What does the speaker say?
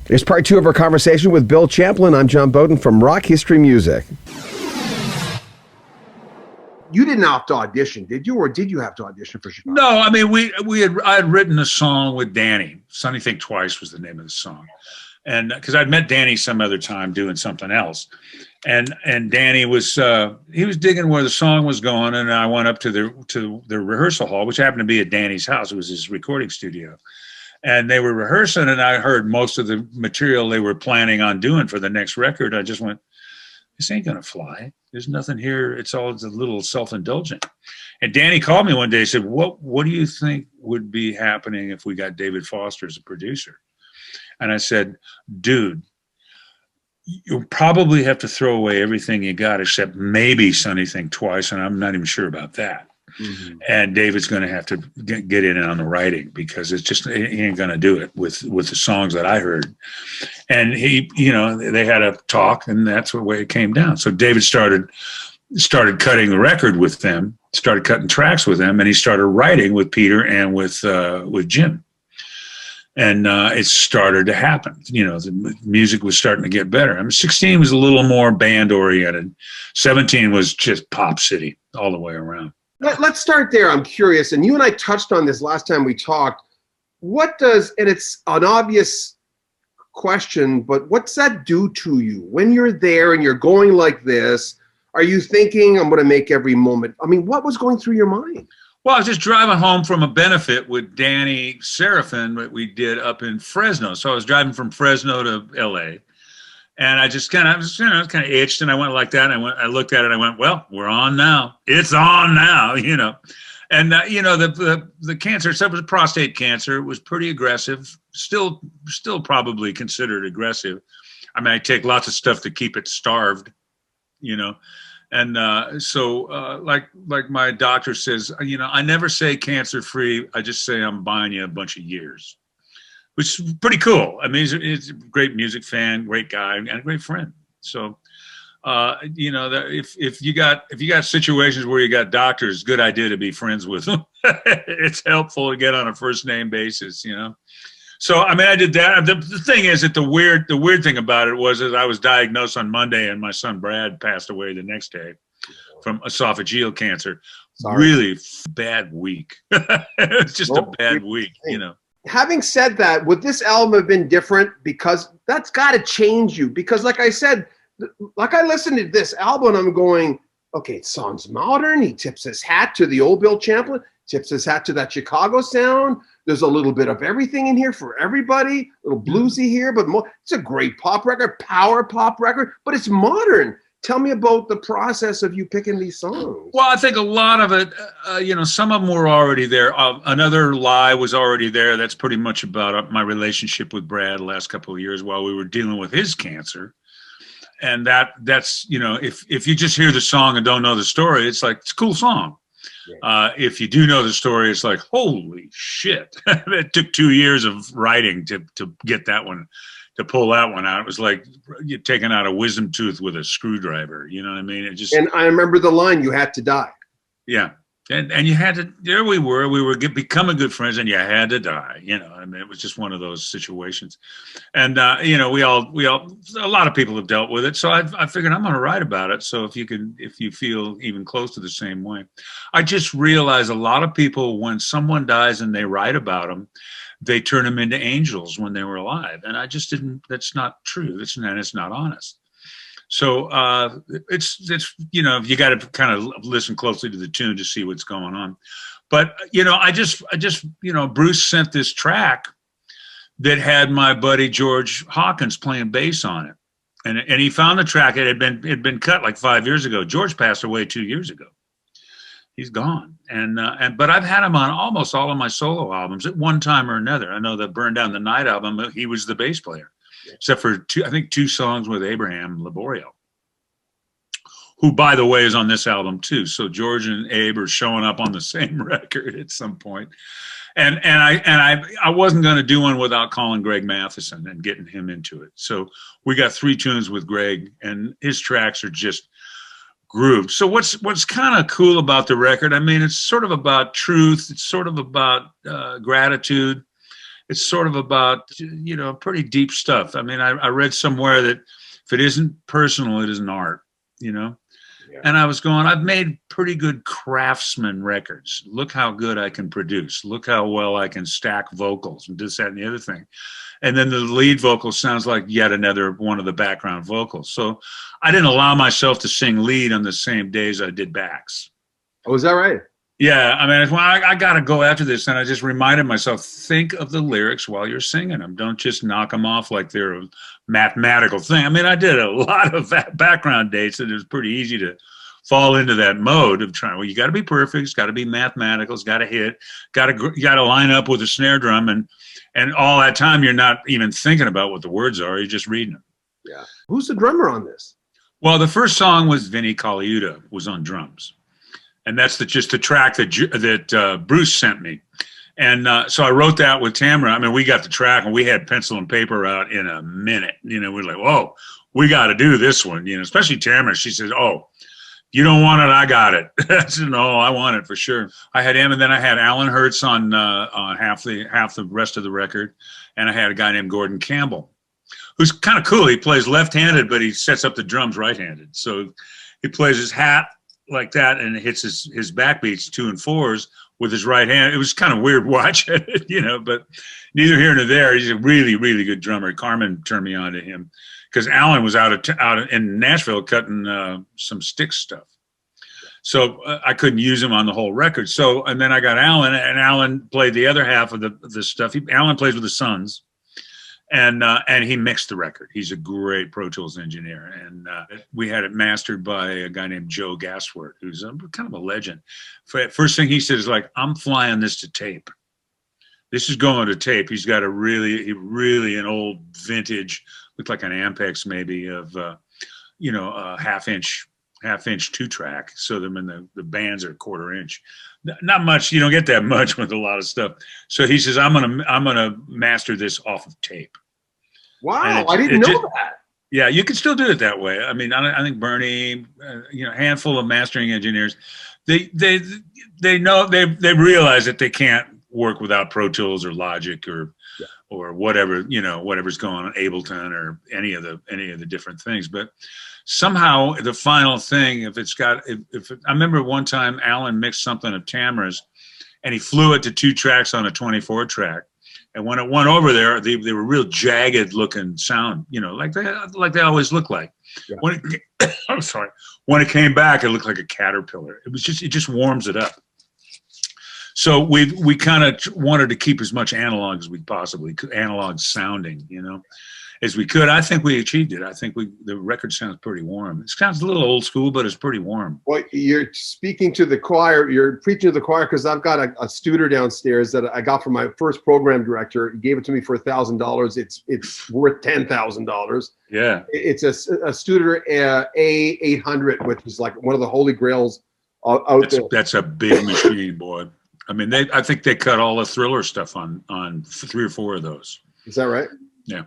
Here's part 2 of our conversation with Bill Champlin. I'm John Beaudin from Rock History Music. You didn't have to audition, did you? Or did you have to audition for Chicago? No, I mean, I had written a song with Danny. Sunny Think Twice was the name of the song. And because I'd met Danny some other time doing something else. And Danny was, he was digging where the song was going. And I went up to the rehearsal hall, which happened to be at Danny's house. It was his recording studio. And they were rehearsing, and I heard most of the material they were planning on doing for the next record. I just went, this ain't gonna fly. There's nothing here. It's a little self-indulgent. And Danny called me one day and said, what do you think would be happening if we got David Foster as a producer? And I said, dude, you'll probably have to throw away everything you got except maybe Sunny Think Twice, and I'm not even sure about that. Mm-hmm. And David's going to have to get in on the writing because he ain't going to do it with the songs that I heard. And they had a talk, and that's the way it came down. So David started cutting the record with them, started cutting tracks with them, and he started writing with Peter and with Jim. And it started to happen. The music was starting to get better. I mean, 16 was a little more band oriented. 17 was just pop city all the way around. Let's start there. I'm curious, and you and I touched on this last time we talked. And it's an obvious question, but what's that do to you when you're there and you're going like this? Are you thinking, I'm going to make every moment? I mean, what was going through your mind? Well, I was just driving home from a benefit with Danny Seraphin that we did up in Fresno. So I was driving from Fresno to L.A., and I just kind of itched, and I went like that. And I looked at it, and I went, well, we're on now. It's on now, And, the cancer itself was prostate cancer. It was pretty aggressive, still probably considered aggressive. I mean, I take lots of stuff to keep it starved, And so like my doctor says, I never say cancer-free. I just say I'm buying you a bunch of years. Which is pretty cool. I mean, he's a great music fan, great guy, and a great friend. So, if you got situations where you got doctors, good idea to be friends with them. It's helpful to get on a first name basis, So, I mean, I did that. The thing is that the weird thing about it was that I was diagnosed on Monday, and my son Brad passed away the next day from esophageal cancer. Sorry. Really bad week. It's just a bad week, Having said that, would this album have been different? Because that's got to change you. Because like I said, like I listened to this album, I'm going, okay, it sounds modern. He tips his hat to the old Bill Champlin, tips his hat to that Chicago sound. There's a little bit of everything in here for everybody. A little bluesy here, but more. It's a great pop record, power pop record, but it's modern. Tell me about the process of you picking these songs. Well, I think a lot of it, some of them were already there. Another Lie was already there. That's pretty much about my relationship with Brad the last couple of years while we were dealing with his cancer. And that's, if you just hear the song and don't know the story, it's like, it's a cool song. Yeah. If you do know the story, it's like, holy shit. It took 2 years of writing to get that one. To pull that one out, it was like you're taking out a wisdom tooth with a screwdriver. You know what I mean? And I remember the line, "You had to die." Yeah, and you had to. There we were becoming good friends, and you had to die. I mean, it was just one of those situations. And we all, a lot of people have dealt with it. So I figured I'm going to write about it. So if you feel even close to the same way, I just realized a lot of people, when someone dies and they write about them, they turn them into angels when they were alive. And I just didn't, that's not true. It's not honest. So it's you got to kind of listen closely to the tune to see what's going on. But, I just Bruce sent this track that had my buddy George Hawkins playing bass on it. And he found the track. It had been cut like 5 years ago. George passed away 2 years ago. He's gone. But I've had him on almost all of my solo albums at one time or another. I know the Burn Down the Night album, he was the bass player, except for two songs with Abraham Laborio, who, by the way, is on this album too. So George and Abe are showing up on the same record at some point. And I wasn't going to do one without calling Greg Matheson and getting him into it. So we got 3 tunes with Greg, and his tracks are just groove. So what's kind of cool about the record, I mean, it's sort of about truth. It's sort of about gratitude. it's sort of about, pretty deep stuff. I mean, I read somewhere that if it isn't personal, it isn't art, Yeah. And I was going, I've made pretty good craftsman records. Look how good I can produce. Look how well I can stack vocals and this, that, and the other thing. And then the lead vocal sounds like yet another one of the background vocals. So I didn't allow myself to sing lead on the same days I did backs. Oh, is that right? Yeah, I mean, I got to go after this, and I just reminded myself, think of the lyrics while you're singing them. Don't just knock them off like they're a mathematical thing. I mean, I did a lot of background dates, and it was pretty easy to fall into that mode of trying. Well, you got to be perfect. It's got to be mathematical. It's got to hit. You got to line up with a snare drum, and all that time you're not even thinking about what the words are. You're just reading them. Yeah. Who's the drummer on this? Well, the first song was Vinnie Colaiuta was on drums. And that's just the track that Bruce sent me. And so I wrote that with Tamara. I mean, we got the track and we had pencil and paper out in a minute. We're like, whoa, we got to do this one. Especially Tamara. She said, oh, you don't want it, I got it. I said, no, I want it for sure. I had him, and then I had Alan Hertz on half the rest of the record. And I had a guy named Gordon Campbell, who's kind of cool. He plays left-handed, but he sets up the drums right-handed. So he plays his hat like that and hits his backbeats 2 and 4s with his right hand. It was kind of weird watching it, but neither here nor there. He's a really, really good drummer. Carmen turned me on to him because Alan was out in Nashville cutting some stick stuff. So I couldn't use him on the whole record. So, and then I got Alan, and Alan played the other half of the stuff. Alan plays with the Sons. And he mixed the record. He's a great Pro Tools engineer. And we had it mastered by a guy named Joe Gasworth, who's kind of a legend. First thing he said is like, I'm flying this to tape. This is going to tape. He's got a really an old vintage, looked like an Ampex maybe of, a half inch 2-track. So the bands are 1/4 inch. Not much. You don't get that much with a lot of stuff. So he says, I'm gonna master this off of tape. Wow, I didn't know that. Yeah, you can still do it that way. I mean, I think Bernie, a handful of mastering engineers, they realize that they can't work without Pro Tools or Logic or whatever, whatever's going on, Ableton or any of the different things. But somehow the final thing, I remember one time Alan mixed something of Tamara's and he flew it to 2 tracks on a 24 track. And when it went over there, they were real jagged looking sound, like they always look like. Yeah. When it came back, it looked like a caterpillar. It just warms it up. So we kind of wanted to keep as much analog as we possibly could, analog sounding, as we could. I think we achieved it. I think the record sounds pretty warm. It sounds a little old school, but it's pretty warm. Well, you're speaking to the choir. You're preaching to the choir because I've got a Studer downstairs that I got from my first program director. He gave it to me for $1,000. It's worth $10,000. Yeah. It's a Studer A800, which is like one of the holy grails out there. That's a big machine, boy. I mean, I think they cut all the Thriller stuff on 3 or 4 of those. Is that right? Yeah.